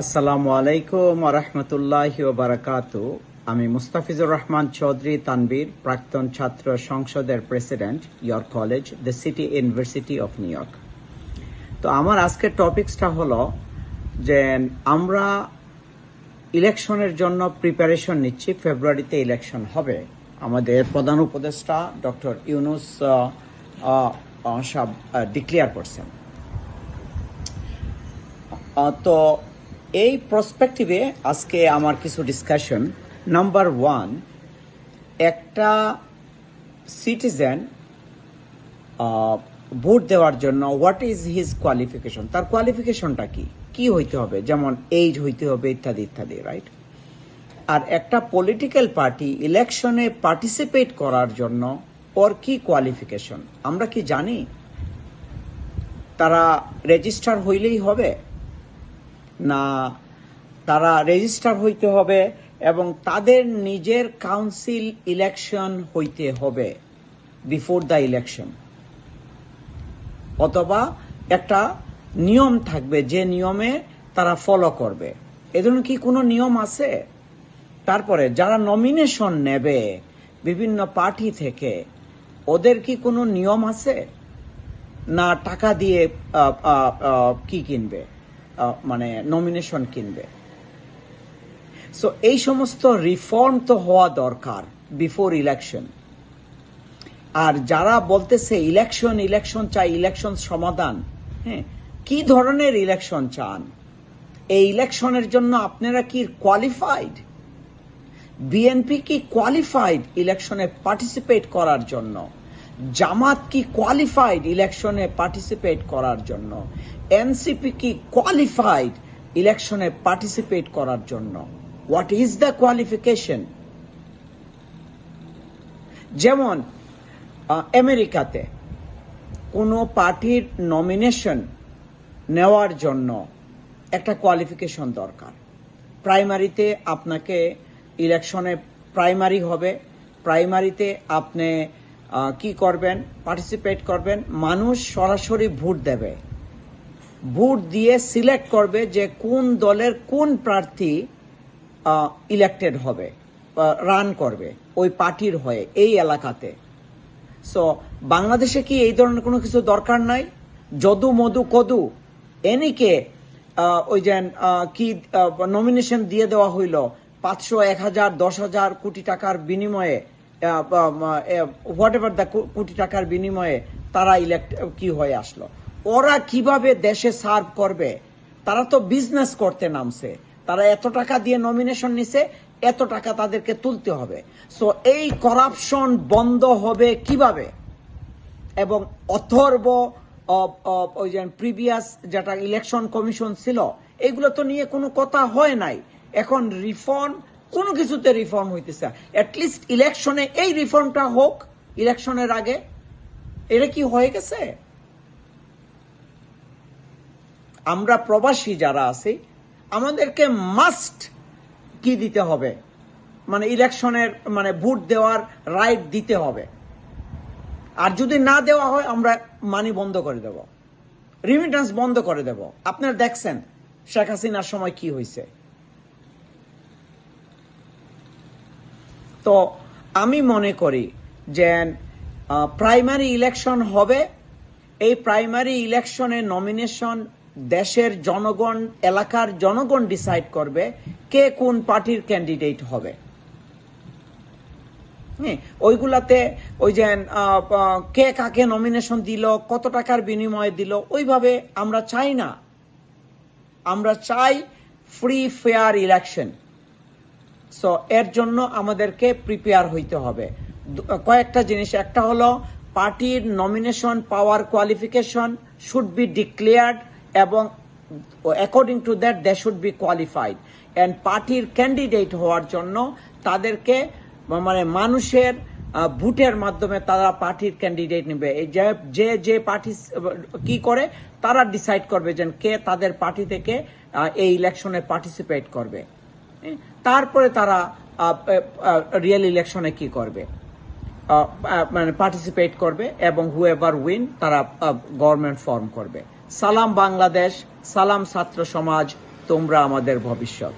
আসসালামু আলাইকুম ওয়া রাহমাতুল্লাহি ওয়া বারাকাতু। আমি মুস্তাফিজুর রহমান চৌধুরী তানবীর, প্রাক্তন ছাত্র সংসদের president, York college, the city university of new York. তো আমার আজকের টপিকসটা হলো যে আমরা ইলেকশনের জন্য প্রিপারেশন নিচ্ছি। ফেব্রুয়ারিতে ইলেকশন হবে। আমাদের প্রধান উপদেষ্টা ডক্টর ইউনূস সাহেব ডিক্লেয়ার করছেন। তো এই প্রসপেক্টিভে আজকে আমার কিছু ডিসকাশন। নাম্বার ওয়ান, একটা সিটিজেন ভোট দেওয়ার জন্য হোয়াট ইজ হিজ কোয়ালিফিকেশন, তার কোয়ালিফিকেশনটা কি হইতে হবে, যেমন এইজ হইতে হবে ইত্যাদি ইত্যাদি, রাইট? আর একটা পলিটিক্যাল পার্টি ইলেকশনে পার্টিসিপেট করার জন্য ওর কি কোয়ালিফিকেশন আমরা কি জানি? তারা রেজিস্টার হইলেই হবে, না তারা রেজিস্টার হইতে হবে এবং তাদের নিজের কাউন্সিল ইলেকশন হইতে হবে বিফোর দ্য ইলেকশন, অথবা একটা নিয়ম থাকবে যে নিয়মে তারা ফলো করবে? এ ধরনের কি কোনো নিয়ম আছে? তারপরে যারা নমিনেশন নেবে বিভিন্ন পার্টি থেকে, ওদের কি কোনো নিয়ম আছে, না টাকা দিয়ে কি কিনবে, মানে নমিনেশন কিনবে? সো এই সমস্ত রিফর্ম তো হওয়া দরকার বিফোর ইলেকশন। আর যারা বলতেছে ইলেকশন চাই, ইলেকশন সমাধান, হ্যাঁ, কি ধরনের ইলেকশন চান? এই ইলেকশনের জন্য আপনারা কি কোয়ালিফাইড? বিএনপি কি কোয়ালিফাইড ইলেকশনে পার্টিসিপেট করার জন্য? জামাত কি কোয়ালিফাইড ইলেকশনে পার্টিসিপেট করার জন্য? এনসিপি কি কোয়ালিফাইড ইলেকশনে পার্টিসিপেট করার জন্য? What is the qualification? যেমন আমেরিকাতে কোনো পার্টির নমিনেশন নেওয়ার জন্য একটা কোয়ালিফিকেশন দরকার। প্রাইমারিতে আপনাকে ইলেকশনে প্রাইমারি হবে, প্রাইমারিতে আপনি কি করবেন, পার্টিসিপেট করবেন, মানুষ সরাসরি ভোট দেবে, ভোট দিয়ে সিলেক্ট করবে যে কোন দলের কোন প্রার্থী ইলেক্টেড হবে, রান করবে ওই পার্টির হয়ে এই এলাকাতে। সো বাংলাদেশে কি এই ধরনের কোনো কিছু দরকার নাই? যদু মধু কদু এনিকে ওই যে কি নমিনেশন দিয়ে দেওয়া হইল 500, 1000, 10,000 কোটি টাকার বিনিময়ে, হোয়াট এভার দ্য কোটি টাকার বিনিময়ে তারা ইলেক্ট কি হয়ে আসলো। ওরা কিভাবে দেশে সার্ভ করবে? তারা তো বিজনেস করতে নামছে, তারা এত টাকা দিয়ে নমিনেশন নিছে, এত টাকা তাদেরকে তুলতে হবে। সো এই করাপশন বন্ধ হবে কিভাবে? এবং অথর্ব ওই যে প্রিভিয়াস যেটা ইলেকশন কমিশন ছিল, এগুলো তো নিয়ে কোনো কথা হয় নাই। এখন রিফর্ম, কোনো কিছুতে রিফর্ম হইতেছে, অ্যাটলিস্ট ইলেকশনে এই রিফর্মটা হোক ইলেকশনের আগে। এটা কি হয়ে গেছে? আমরা প্রবাসী যারা আছি আমাদেরকে মাস্ট কি দিতে হবে, মানে ইলেকশনের মানে ভোট দেওয়ার রাইট দিতে হবে। আর যদি না দেওয়া হয় আমরা মানি বন্ধ করে দেব, রিমিটেন্স বন্ধ করে দেব। আপনারা দেখছেন শেখ হাসিনার সময় কি হয়েছে। তো আমি মনে করি যে প্রাইমারি ইলেকশন হবে। এই প্রাইমারি ইলেকশনে নমিনেশন দেশের জনগণ, এলাকার জনগণ ডিসাইড করবে কে কোন পার্টির ক্যান্ডিডেট হবে। ওইগুলাতে ওই যে কে কাকে নমিনেশন দিল, কত টাকার বিনিময়ে দিল, ওইভাবে আমরা চাই না। আমরা চাই ফ্রি ফেয়ার ইলেকশন। সো এর জন্য আমাদেরকে প্রিপেয়ার হইতে হবে। কয়েকটা জিনিস, একটা হলো পার্টির নমিনেশন পাওয়ার কোয়ালিফিকেশন শুড বি ডিক্লেয়ার্ড এবং according to that they should be qualified. And পার্টির ক্যান্ডিডেট হওয়ার জন্য তাদেরকে মানে মানুষের ভোটের মাধ্যমে তারা পার্টির ক্যান্ডিডেট নেবে। যে পার্টি কি করে তারা ডিসাইড করবে যে কে তাদের পার্টি থেকে এই ইলেকশনে পার্টিসিপেট করবে। তারপরে তারা রিয়েল ইলেকশনে কি করবে, মানে পার্টিসিপেট করবে এবং হুএভার উইন তারা গভর্নমেন্ট ফর্ম করবে। সালাম বাংলাদেশ, সালাম ছাত্র সমাজ, তোমরা আমাদের ভবিষ্যৎ।